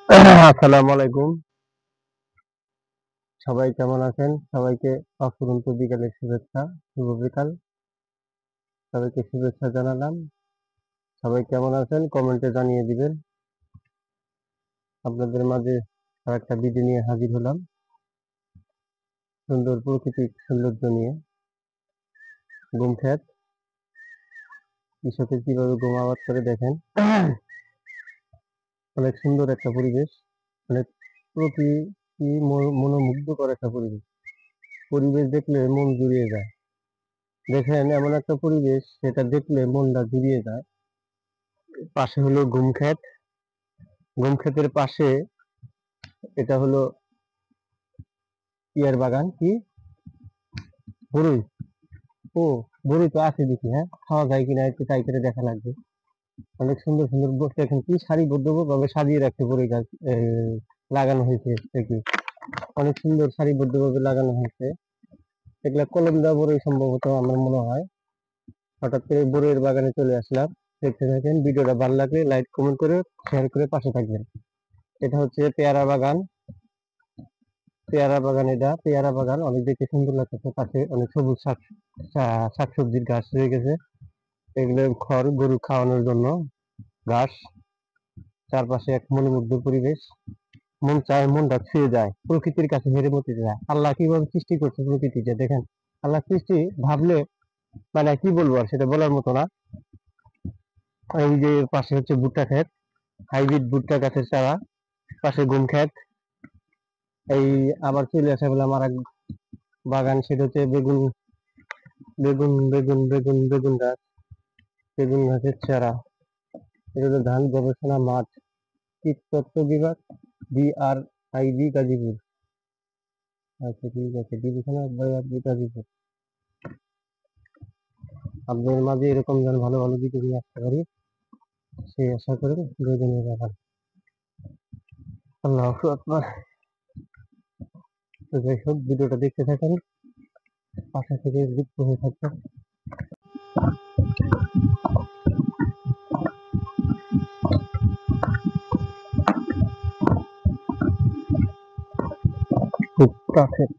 আসসালামু আলাইকুম। সবাই কেমন আছেন? সবাইকে অফুরন্ত বিকালের শুভেচ্ছা, শুভ বিকাল। সবাইকে শুভেচ্ছা জানালাম। সবাই কেমন আছেন? কমেন্টে জানিয়ে দিবেন। আপনাদের মাঝে আরেকটা ভিডিও নিয়ে হাজির হলাম। সুন্দর প্রাকৃতিক সৌন্দর্য নিয়ে। গুমখ্যাত কৃষকের কিভাবে গম আবাদ করে দেখেন। অনেক সুন্দর একটা পরিবেশ। অনেক মনোমুগ্ধকর একটা পরিবেশ। পরিবেশ দেখলে মন জুড়িয়ে যায়। দেখেন এমন একটা পরিবেশ সেটা দেখলে মনটা জুড়িয়ে যায়। পাশে হলো গুমখ্যাত। গুমখ্যাতের পাশে এটা হলো ইয়ার বাগান কি বরুই। ও বরুই তো আছে দেখি, হ্যাঁ খাওয়া যায় কিনা একটু ট্রাই করে দেখা লাগবে। অনেক সুন্দর সুন্দর বসে এখন কি সারিবদ্ধ ভাবে সাজিয়ে রাখছে বরুই গাছ, লাগানো হয়েছে দেখি। অনেক সুন্দর সারিবদ্ধ ভাবে লাগানো হয়েছে। এগুলা কলম দেওয়া বরুই সম্ভবত আমার মনে হয়। হঠাৎ করে বরুইয়ের বাগানে চলে আসলাম। দেখতে থাকেন, ভিডিওটা ভালো লাগলে লাইক কমেন্ট করে শেয়ার করে পাশে থাকবেন। এটা হচ্ছে পেয়ারা বাগান। পেয়ারা বাগান, এটা পেয়ারা বাগান অনেক দেখতে সুন্দর লাগতেছে। পাশে অনেক সবুজ শাকসবজির গাছ রয়ে গেছে। এগুলো খড় গরু খাওয়ানোর জন্য ঘাস। চারপাশে এক মনোমুগ্ধ পরিবেশ। মন চায় মনটা ছুঁয়ে যায়, প্রকৃতির কাছে হেরে মতে যায়। আল্লাহ কিভাবে সৃষ্টি করছে প্রকৃতিটা দেখেন। আল্লাহ সৃষ্টি ভাবলে মানে কি বলবো আর, সেটা বলার মতো না। এই যে পাশে হচ্ছে ভুট্টা ক্ষেত, হাইব্রিড ভুট্টা গাছের চারা। পাশে গম ক্ষেত। এই আবার চলে আসা বলে আমার এক বাগান, সেটা হচ্ছে বেগুন। বেগুন গাছ। বেগুন গাছের চারা। এটা হলো ধান গবেষণা মাঠ, কীটতত্ত্ব বিভাগ, DRIB গাজীপুর। আচ্ছা ঠিক আছে, ডিভিশন অফ বায়োলজি গাজীপুর। আপনাদের মাঝে এরকম যেন ভালো ভালো ভিডিও নিয়ে আসতে পারি, সেই আশা করে প্রয়োজনীয় ব্যাপার। আল্লাহ আকবার। তো যাই হোক, ভিডিওটা দেখতে থাকেন, পাশে থেকে যুক্ত হয়ে থাকবেন। ভুট্টা ক্ষেত।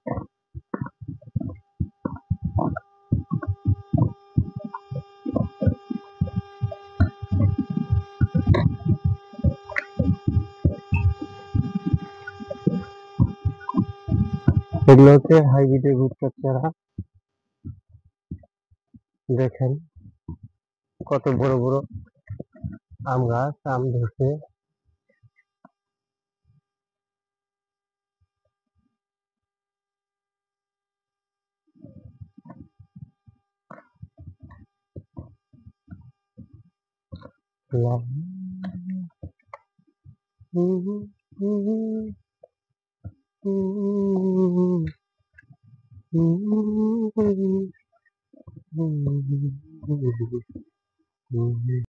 এগুলো হচ্ছে হাইব্রিডের ভুট্টার চারা। দেখেন কত বড় বড় আম গাছ, আম ধরছে। লাভ।